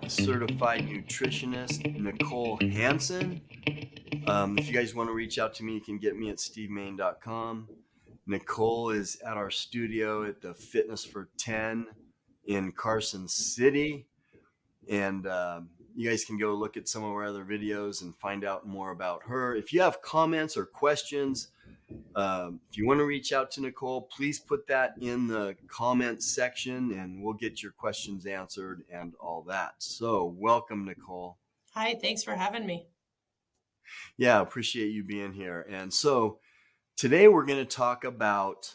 certified nutritionist, Nicole Hansen. If you guys want to reach out to me, you can get me at stevemain.com. Nicole is at our studio at the Fitness for 10 in Carson City. And you guys can go look at some of our other videos and find out more about her. If you have comments or questions, if you want to reach out to Nicole, please put that in the comments section and we'll get your questions answered and all that. So welcome, Nicole. Hi, thanks for having me. Yeah, appreciate you being here. And so today we're going to talk about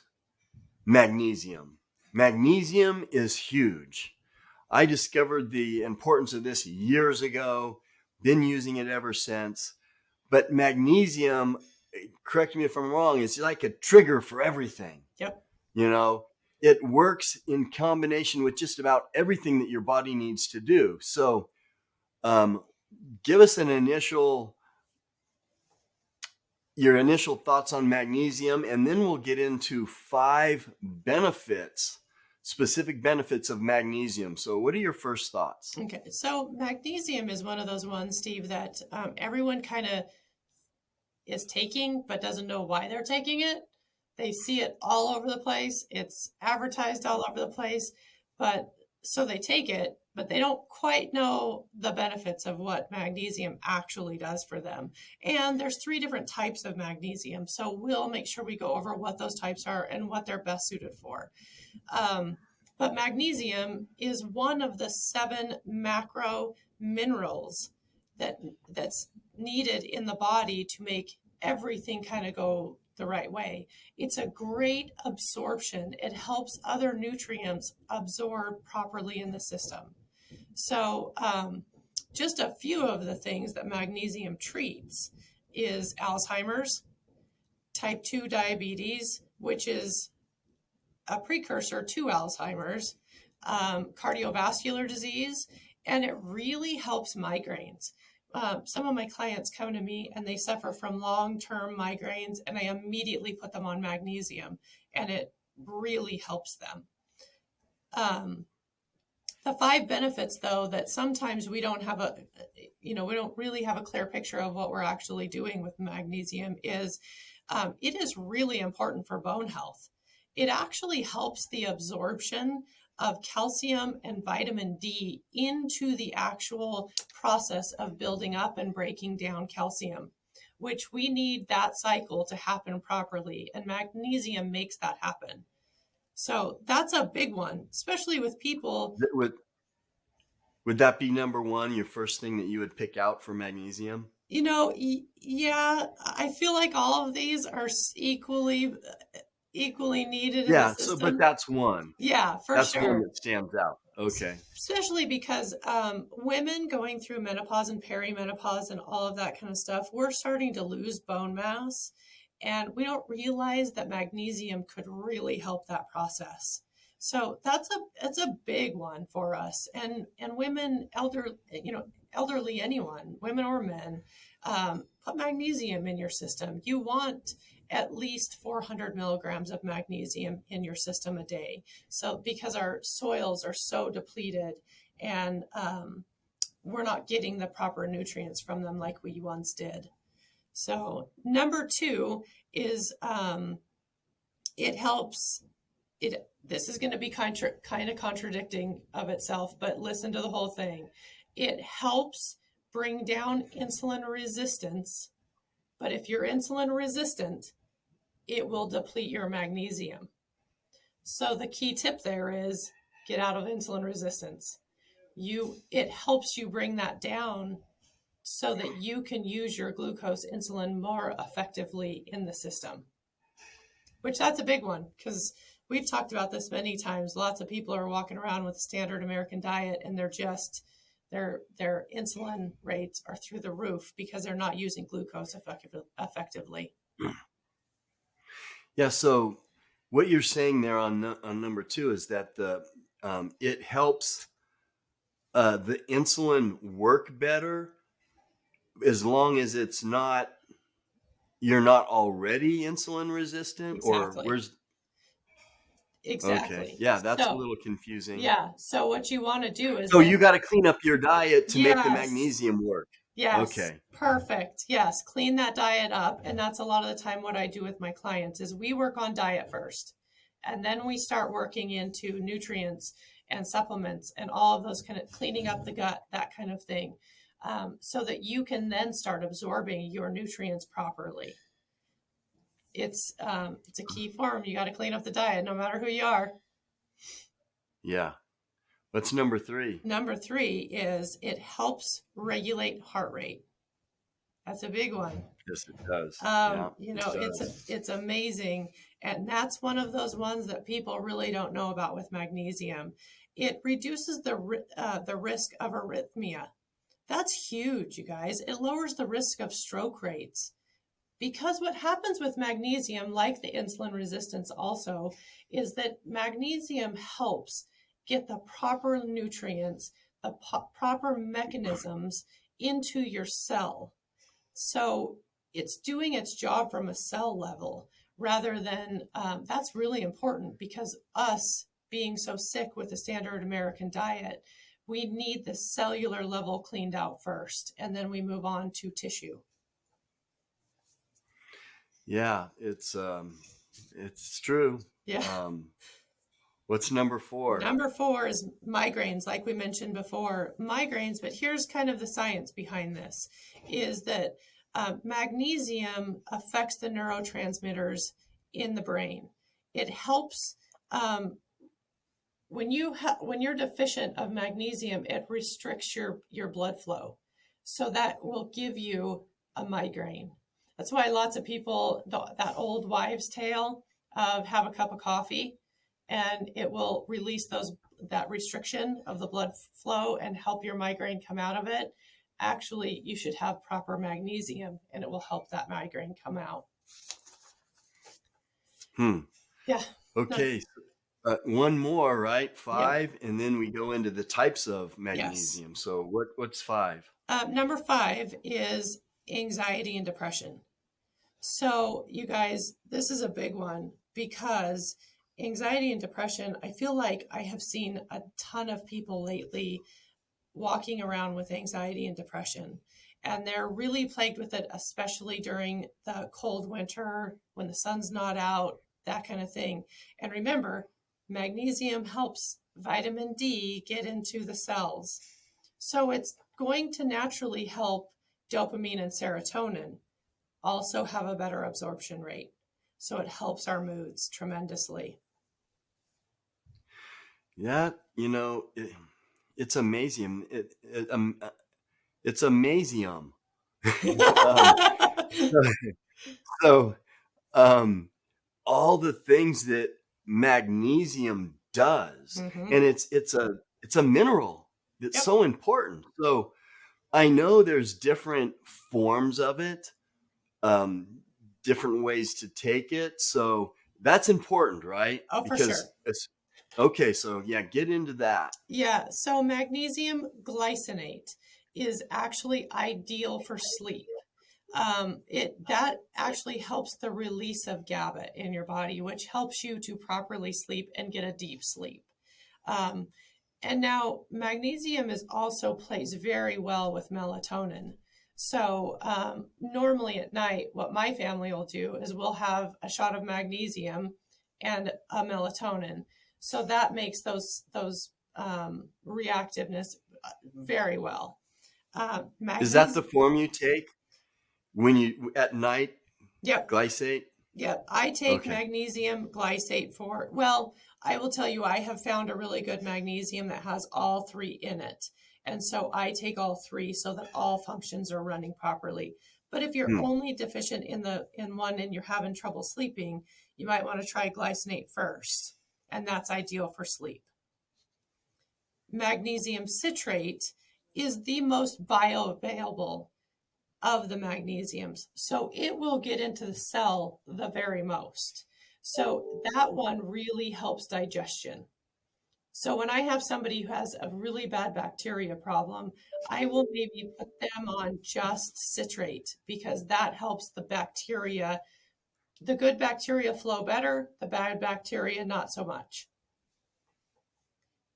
magnesium. Magnesium is huge. I discovered the importance of this years ago, been using it ever since. But magnesium, correct me if I'm wrong, it's like a trigger for everything. Yep. You know, it works in combination with just about everything that your body needs to do. So give us your initial thoughts on magnesium, and then we'll get into 5 specific benefits of magnesium. So what are your first thoughts? Okay, so magnesium is one of those ones, Steve, that everyone kind of is taking but doesn't know why they're taking it. They see it all over the place. It's advertised all over the place, but so they take it, but they don't quite know the benefits of what magnesium actually does for them. And there's 3 different types of magnesium. So we'll make sure we go over what those types are and what they're best suited for. But magnesium is one of the 7 macro minerals that's needed in the body to make everything kind of go the right way. It's a great absorption. It helps other nutrients absorb properly in the system. So just a few of the things that magnesium treats is Alzheimer's, type 2 diabetes, which is a precursor to Alzheimer's, cardiovascular disease, and it really helps migraines. Some of my clients come to me and they suffer from long-term migraines, and I immediately put them on magnesium, and it really helps them. The 5 benefits, though, that sometimes we don't really have a clear picture of what we're actually doing with magnesium is it is really important for bone health. It actually helps the absorption of calcium and vitamin D into the actual process of building up and breaking down calcium, which we need that cycle to happen properly, and magnesium makes that happen. So that's a big one, especially with people. Would that be number 1, your first thing that you would pick out for magnesium? Yeah, I feel like all of these are equally needed in the Yeah, system. but that's one. Yeah, for that's sure. One that stands out. Okay. Especially because women going through menopause and perimenopause and all of that kind of stuff, we're starting to lose bone mass, and we don't realize that magnesium could really help that process. So that's a big one for us, and women, elderly, anyone, women or men, put magnesium in your system. You want at least 400 milligrams of magnesium in your system a day. So because our soils are so depleted, and we're not getting the proper nutrients from them like we once did. So number 2 is it helps. This is going to be kind of contradicting of itself, but listen to the whole thing. It helps bring down insulin resistance, but if you're insulin resistant, it will deplete your magnesium. So the key tip there is get out of insulin resistance. It helps you bring that down so that you can use your glucose insulin more effectively in the system, which that's a big one, because we've talked about this many times. Lots of people are walking around with a standard American diet, and their insulin rates are through the roof because they're not using glucose effectively. Yeah. So what you're saying there on number 2 is that it helps the insulin work better as long as you're not already insulin resistant. Exactly. Or Okay. Exactly. Yeah, that's a So, little confusing. yeah. So what you want to do is So then, you got to clean up your diet to make the yes, magnesium work. yes, Okay. perfect. Yes, clean that diet up. And that's a lot of the time what I do with my clients is we work on diet first. And then we start working into nutrients and supplements and all of those kind of cleaning up the gut, that kind of thing, so that you can then start absorbing your nutrients properly. It's a key form. You got to clean up the diet, no matter who you are. Yeah. What's number 3? Number 3 is it helps regulate heart rate. That's a big one. Yes, it does. Yeah, it does. It's amazing, and that's one of those ones that people really don't know about with magnesium. It reduces the risk of arrhythmia. That's huge, you guys. It lowers the risk of stroke rates. Because what happens with magnesium, like the insulin resistance also, is that magnesium helps get the proper nutrients, the proper mechanisms into your cell. So it's doing its job from a cell level rather than, that's really important because us being so sick with the standard American diet, we need the cellular level cleaned out first, and then we move on to tissue. Yeah, it's true. Yeah. What's number 4? Number 4 is migraines, like we mentioned before. Migraines, but here's kind of the science behind this, is that magnesium affects the neurotransmitters in the brain. It helps when you're deficient of magnesium, it restricts your blood flow. So that will give you a migraine. That's why lots of people, that old wives' tale of have a cup of coffee and it will release that restriction of the blood flow and help your migraine come out of it. Actually, you should have proper magnesium and it will help that migraine come out. Yeah. Okay. One more, right? Yep. 5, and then we go into the types of Yes. magnesium. So what's 5? Number 5 is anxiety and depression. So, you guys, this is a big one because anxiety and depression, I feel like I have seen a ton of people lately walking around with anxiety and depression. And they're really plagued with it, especially during the cold winter when the sun's not out, that kind of thing. And remember, magnesium helps vitamin D get into the cells. So it's going to naturally help dopamine and serotonin also have a better absorption rate. So it helps our moods tremendously. Yeah, it's amazing. It's amazing. um, so, um, all the things that magnesium does, Mm-hmm. and it's a mineral that's Yep. so important. So I know there's different forms of it, different ways to take it. So that's important, right? Oh, for Because sure. it's okay. So yeah, get into that. Yeah. So magnesium glycinate is actually ideal for sleep. That actually helps the release of GABA in your body, which helps you to properly sleep and get a deep sleep. Um, and now magnesium is also plays very well with melatonin. So normally at night, what my family will do is we'll have a shot of magnesium and a melatonin. So that makes those reactiveness very well. Is that the Magnesium. form you take when you at night? Yep. Glycate? Yep. I take Okay. magnesium glycate for, well, I will tell you, I have found a really good magnesium that has all 3 in it. And so I take all 3 so that all functions are running properly. But if you're Hmm. only deficient in one and you're having trouble sleeping, you might want to try glycinate first. And that's ideal for sleep. Magnesium citrate is the most bioavailable of the magnesiums. So it will get into the cell the very most. So that one really helps digestion. So when I have somebody who has a really bad bacteria problem, I will maybe put them on just citrate because that helps the bacteria The good bacteria flow better, the bad bacteria not so much.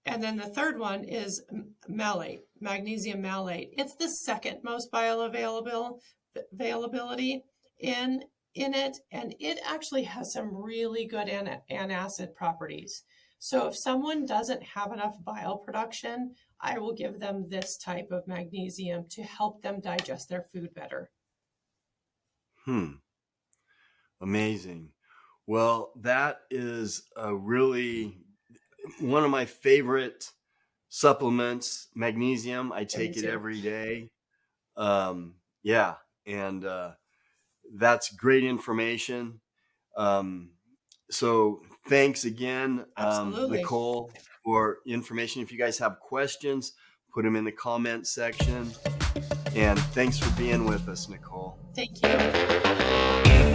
And then the third one is malate, magnesium malate. It's the second most bioavailability in it, and it actually has some really good antacid properties. So if someone doesn't have enough bile production, I will give them this type of magnesium to help them digest their food better. Amazing. Well, that is a really one of my favorite supplements, magnesium. I take it every day. Yeah, and that's great information. So thanks again, Nicole, for information. If you guys have questions, put them in the comment section. And thanks for being with us, Nicole. Thank you.